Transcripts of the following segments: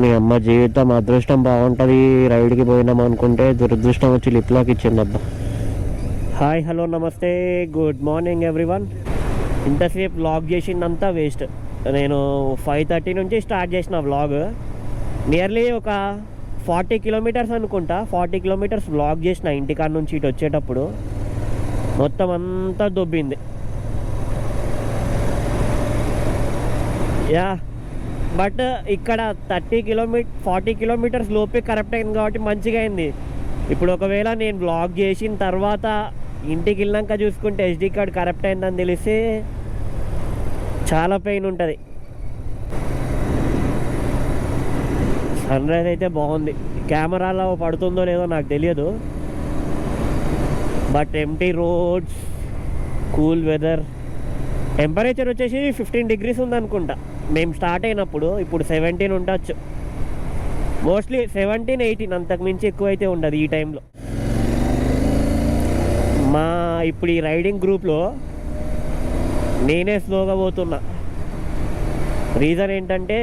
నీ అమ్మ జీవితం అదృష్టం బాగుంటుంది రైడ్కి పోయినాం అనుకుంటే దురదృష్టం వచ్చి లిప్లాక్ ఇచ్చిందబ్బా. హాయ్ హలో నమస్తే గుడ్ మార్నింగ్ ఎవ్రీవన్. ఇంతసేపు వ్లాగ్ చేసిందంతా వేస్ట్. నేను 5:30 నుంచి స్టార్ట్ చేసిన వ్లాగ్. నియర్లీ ఒక 40 కిలోమీటర్స్ అనుకుంటా. 40 కిలోమీటర్స్ వ్లాగ్ చేసిన ఇంటికాడ నుంచి ఇటు వచ్చేటప్పుడు. మొత్తం అంతా దొబ్బింది. యా బట్ ఇక్కడ 40 కిలోమీటర్స్ లోపే కరెక్ట్ అయింది కాబట్టి మంచిగా అయింది. ఇప్పుడు ఒకవేళ నేను బ్లాగ్ చేసిన తర్వాత ఇంటికి వెళ్ళాక చూసుకుంటే ఎస్డి కార్డ్ కరెక్ట్ అయిందని తెలిస్తే చాలా పెయిన్ ఉంటుంది. సన్ రైజ్ అయితే బాగుంది. కెమెరాలో పడుతుందో లేదో నాకు తెలియదు. But empty roads, cool weather. Temperature వచ్చేసి 15 degrees ఉందనుకుంటా మేము స్టార్ట్ అయినప్పుడు. ఇప్పుడు 17 ఉండొచ్చు, మోస్ట్లీ 17, 18, అంతకుమించి ఎక్కువ అయితే ఉండదు ఈ టైంలో. ఇప్పుడు ఈ రైడింగ్ గ్రూప్లో నేనే స్లోగా పోతున్నా. రీజన్ ఏంటంటే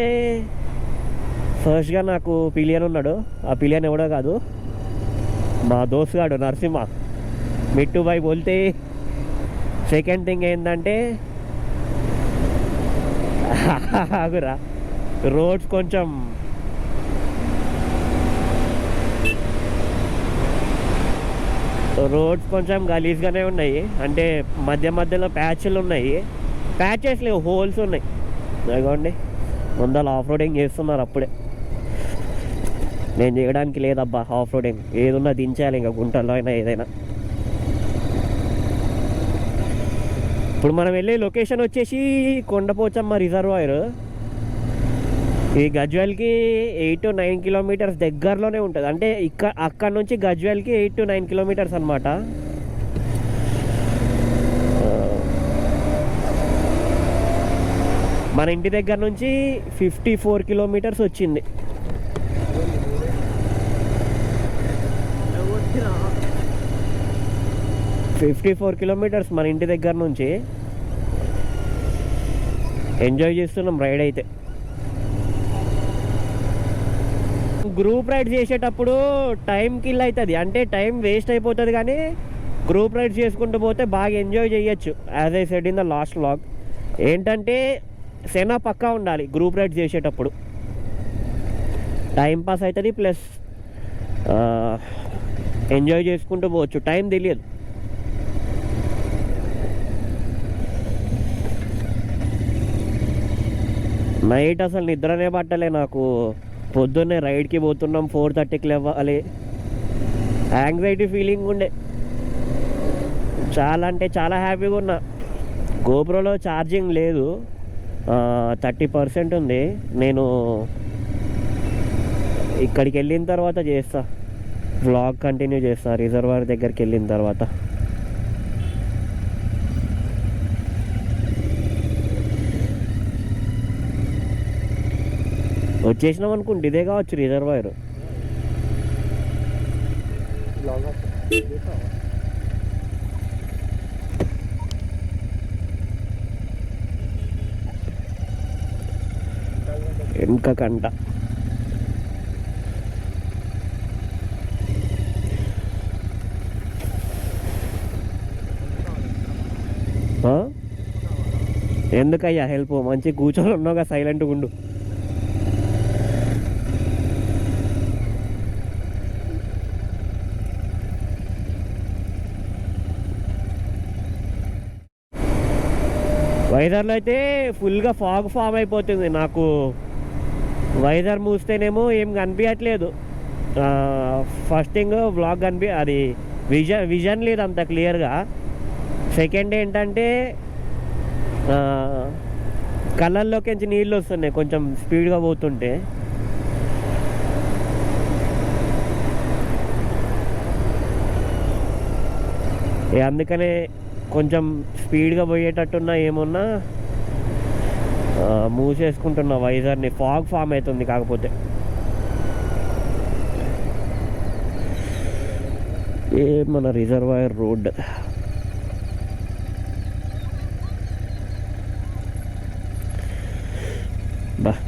ఫస్ట్గా నాకు పిలియన్ ఉన్నాడు. ఆ పిలియన్ ఎవడో కాదు, మా దోస్తుగాడు నరసింహ. మిట్టు బై బోల్తే. సెకండ్ థింగ్ ఏంటంటే ఆగురా, రోడ్స్ కొంచెం గలీజ్గానే ఉన్నాయి. అంటే మధ్యలో ప్యాచ్లు ఉన్నాయి. ప్యాచెస్ లేవు, హోల్స్ ఉన్నాయి. అదిగోండి ముందర ఆఫ్ రోడింగ్ చేస్తున్నారు. అప్పుడే నేను చేయడానికి లేదబ్బా ఆఫ్ రోడింగ్. ఏదున్నా దించాలి ఇంకా గుంటల్లో అయినా ఏదైనా. ఇప్పుడు మనం వెళ్ళే లొకేషన్ వచ్చేసి కొండపోచమ్మ రిజర్వాయర్. ఈ గజ్వేల్కి 8 to 9 kilometers దగ్గరలోనే ఉంటుంది. అంటే అక్కడ నుంచి గజ్వేల్కి 8 to 9 kilometers అనమాట. మన ఇంటి దగ్గర నుంచి 54 kilometers వచ్చింది. kilometers మన ఇంటి దగ్గర నుంచి. ఎంజాయ్ చేస్తున్నాం రైడ్ అయితే. గ్రూప్ రైడ్ చేసేటప్పుడు టైం కిల్ అవుతుంది, అంటే టైం వేస్ట్ అయిపోతుంది. కానీ గ్రూప్ రైడ్ చేసుకుంటూ పోతే బాగా ఎంజాయ్ చేయొచ్చు. As I said in the last vlog ఏంటంటే సెనా పక్కా ఉండాలి గ్రూప్ రైడ్ చేసేటప్పుడు. టైం పాస్ అవుతుంది, ప్లస్ ఎంజాయ్ చేసుకుంటూ పోవచ్చు. టైం తెలియదు. నైట్ అసలు నిద్రనే పట్టలే నాకు. పొద్దున్నే రైడ్కి పోతున్నాం, 4:30కి లేవాలి. యాంగ్జైటీ ఫీలింగ్ ఉండే. చాలా అంటే చాలా హ్యాపీగా ఉన్నా. గోప్రోలో ఛార్జింగ్ లేదు, 30% ఉంది. నేను ఇక్కడికి వెళ్ళిన తర్వాత చేస్తా, వ్లాగ్ కంటిన్యూ చేస్తా రిజర్వాయర్ దగ్గరికి వెళ్ళిన తర్వాత. వచ్చేసినాం అనుకుంటే ఇదే కావచ్చు రిజర్వాయర్. వెనుక కంట. ఎందుకయ్యా హెల్ప్? మంచి కూర్చొని ఉన్నావుగా, సైలెంట్గా ఉండు. వైజాగ్లో అయితే ఫుల్గా ఫాగ్ ఫామ్ అయిపోతుంది. నాకు వైజాగ్ మూస్తేనేమో ఏం కనిపించట్లేదు. ఫస్ట్ థింగ్ బ్లాగ్ అది విజన్ లేదు అంత క్లియర్గా. సెకండ్ ఏంటంటే కళ్ళల్లోకి నీళ్ళు వస్తున్నాయి కొంచెం స్పీడ్గా పోతుంటే. అందుకనే కొంచెం స్పీడ్గా పోయేటట్టున్నా ఏమున్నా మూసేసుకుంటున్నా వైజర్ని. ఫాగ్ ఫామ్ అవుతుంది. కాకపోతే మన రిజర్వాయర్ రోడ్.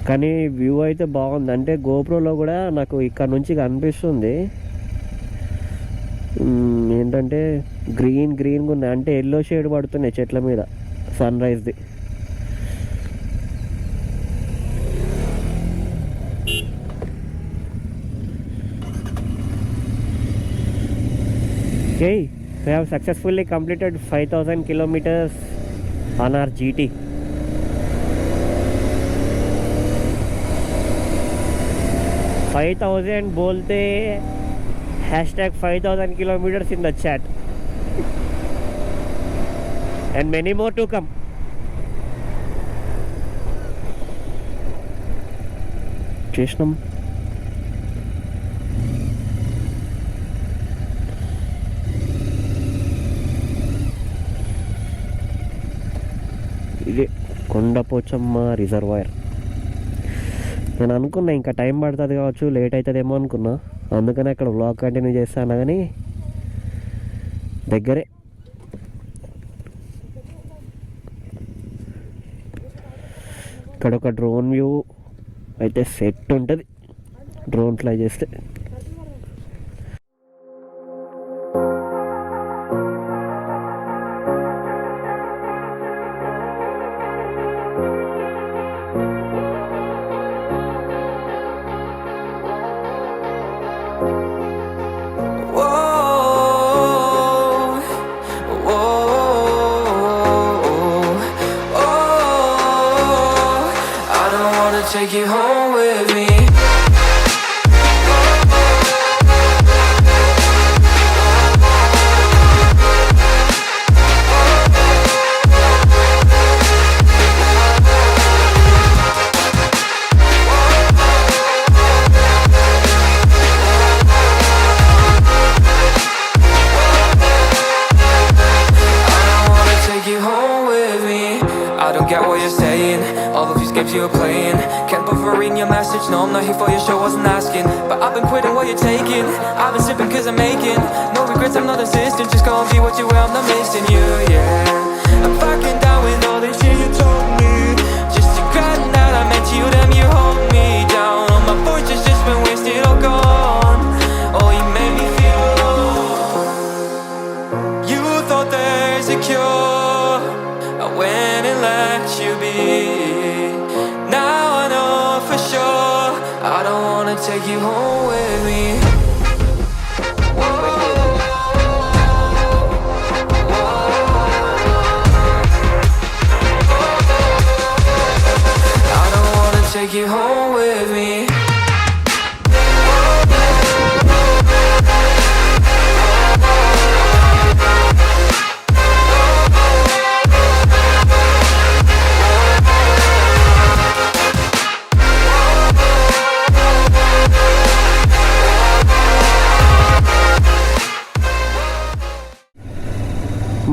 కానీ వ్యూ అయితే బాగుంది. అంటే గోప్రోలో కూడా నాకు ఇక్కడ నుంచి కనిపిస్తుంది ఏంటంటే గ్రీన్గా ఉన్నాయి. అంటే ఎల్లో షేడ్ పడుతున్నాయి చెట్ల మీద sun రైజ్ది. Okay, we have successfully completed 5,000 kilometers on our GT. $5,000 बोलते #5,000 kilometers in the chat and many more to come. చేసినాం. ఇదే కొండపోచమ్మ రిజర్వాయర్. నేను అనుకున్నా ఇంకా టైం పడుతుంది కావచ్చు, లేట్ అవుతుందేమో అనుకున్నా, అందుకని అక్కడ వ్లాగ్ కంటిన్యూ చేస్తాను. కానీ దగ్గరే. ఇక్కడ ఒక డ్రోన్ వ్యూ అయితే సెట్ ఉంటుంది డ్రోన్ ఫ్లై చేస్తే. Take you home with me. You're playing, can't bother reading your message. No, I'm not here for your show, wasn't asking. But I've been quitting what you're taking. I've been sipping cause I'm making no regrets, I'm not assistant. Just go and be what you were, I'm not missing you, yeah. I'm fucking down with all this shit you told me. Just to grant that I meant you, damn you hold me down. All my fortune's just been wasted, all gone. Oh, you made me feel alone. You thought there's a cure, I went and let you be. Now I know for sure I don't wanna take you home with me. I don't wanna take you home with me.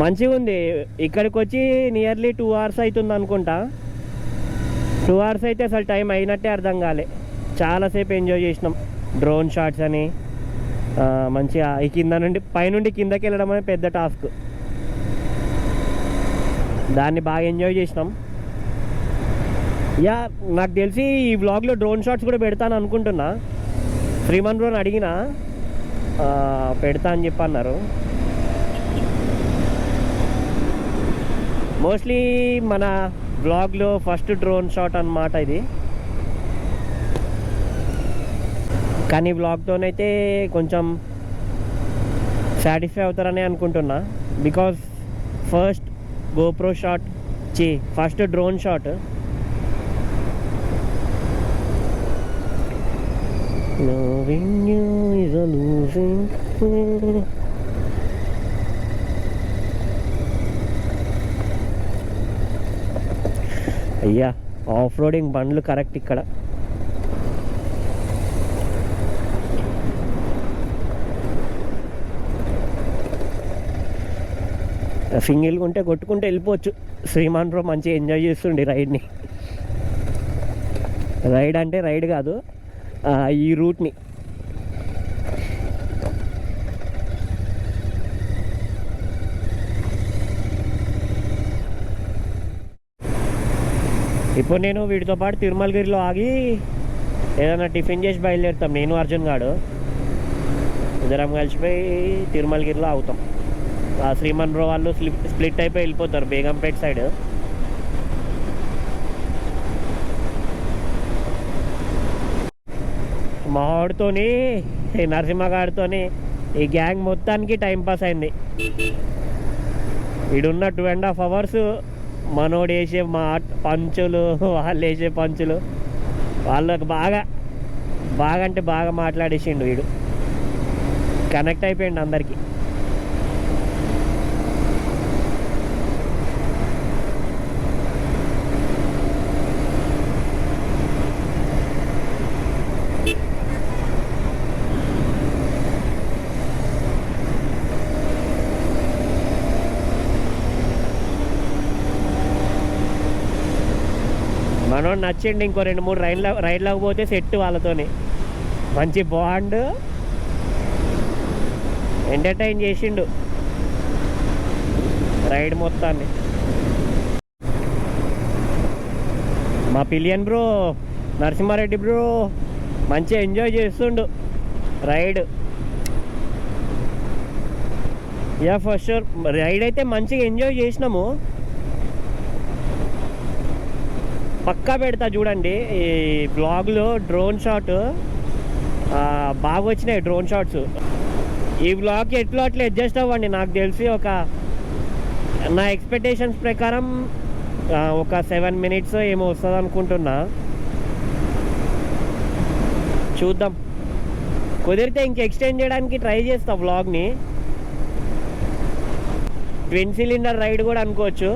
మంచిగా ఉంది. ఇక్కడికి వచ్చి nearly 2 hours అవుతుంది అనుకుంటా. 2 hours అయితే అసలు time అయినట్టే అర్థం కాలే. చాలాసేపు ఎంజాయ్ చేసినాం. డ్రోన్ షాట్స్ అని మంచిగా ఈ కింద నుండి పైనుండి కిందకి వెళ్ళడం అనేది పెద్ద టాస్క్. దాన్ని బాగా ఎంజాయ్ చేసినాం. యా, నాకు తెలిసి ఈ వ్లాగ్లో డ్రోన్ షాట్స్ కూడా పెడతాను అనుకుంటున్నా. శ్రీమన్ బ్రోని అడిగినా పెడతా అని చెప్పి అన్నారు. మోస్ట్లీ మన బ్లాగ్లో ఫస్ట్ డ్రోన్ షాట్ అన్నమాట ఇది. కానీ బ్లాగ్తోనైతే కొంచెం సాటిస్ఫై అవుతారని అనుకుంటున్నా. Because first GoPro shot first drone shot. Loving you is a losing thing. అయ్యా, ఆఫ్ రోడింగ్ బండ్లు కరెక్ట్ ఇక్కడ. సింగిల్గా ఉంటే కొట్టుకుంటే వెళ్ళిపోవచ్చు. శ్రీమాన్ బ్రో మంచిగా ఎంజాయ్ చేస్తుండే రైడ్ని. రైడ్ అంటే రైడ్ కాదు, ఈ రూట్ని. ఇప్పుడు నేను వీటితో పాటు తిరుమలగిరిలో ఆగి ఏదైనా టిఫిన్ చేసి బయలుదేరుతాం, నేను అర్జున్ గాడు ఇద్దరం కలిసిపోయి తిరుమలగిరిలో అవుతాం. ఆ శ్రీమన్ బ్రో వాళ్ళు స్ప్లిట్ అయిపోయి వెళ్ళిపోతారు బేగంపేట సైడ్. మా వాడితోని నరసింహగాడితోని ఈ గ్యాంగ్ మొత్తానికి టైంపాస్ అయింది. ఈడున్న 2.5 hours మనోడు వేసే పంచులు, వాళ్ళు వేసే పంచులు, వాళ్ళకు బాగా బాగా అంటే బాగా మాట్లాడేసిండు. వీడు కనెక్ట్ అయిపోయిండు అందరికీ. మనోడు నచ్చిండు. ఇంకో 2-3 రైడ్లకు పోతే సెట్ వాళ్ళతోని. మంచి బాండ్, ఎంటర్టైన్ చేసిండు రైడ్ మొత్తాన్ని. మా పిలియన్ బ్రో నరసింహారెడ్డి బ్రో మంచిగా ఎంజాయ్ చేస్తుండు ride. Yeah for sure ride అయితే మంచిగా ఎంజాయ్ చేసినాము. పక్కా పెడతా చూడండి ఈ బ్లాగ్లో. డ్రోన్ షాట్ బాగా వచ్చినాయి, డ్రోన్ షాట్స్. ఈ బ్లాగ్కి ఎట్లా అట్లా అడ్జస్ట్ అవ్వండి. నాకు తెలిసి నా ఎక్స్పెక్టేషన్స్ ప్రకారం ఒక 7 minutes ఏమో వస్తుంది అనుకుంటున్నా. చూద్దాం, కుదిరితే ఇంక ఎక్స్టెండ్ చేయడానికి ట్రై చేస్తా బ్లాగ్ని. ట్విన్ సిలిండర్ రైడ్ కూడా అనుకోవచ్చు.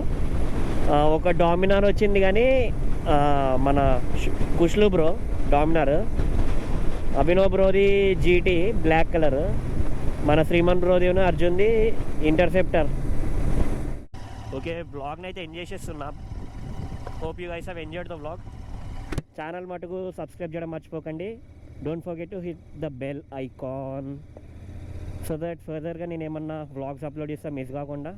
ఒక డామినార్ వచ్చింది కానీ మన కుష్లు బ్రో డామినార్, అభినవ్ బ్రోది జీటీ బ్లాక్ కలర్, మన శ్రీమన్ బ్రోది అర్జున్ది ఇంటర్సెప్టర్. ఓకే, బ్లాగ్ని అయితే ఎంజాయ్ చేస్తున్నాం. Hope you guys have enjoyed the blog. Channel మటుకు సబ్స్క్రైబ్ చేయడం మర్చిపోకండి. Don't forget to hit the bell icon so that ఫర్దర్గా నేను ఏమన్నా బ్లాగ్స్ అప్లోడ్ చేస్తా మిస్ కాకుండా.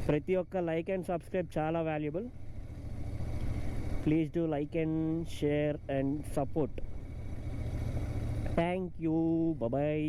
ప్రతి ఒక్క లైక్ అండ్ సబ్స్క్రైబ్ చాలా valuable. Please do like and share and support. Thank you. Bye.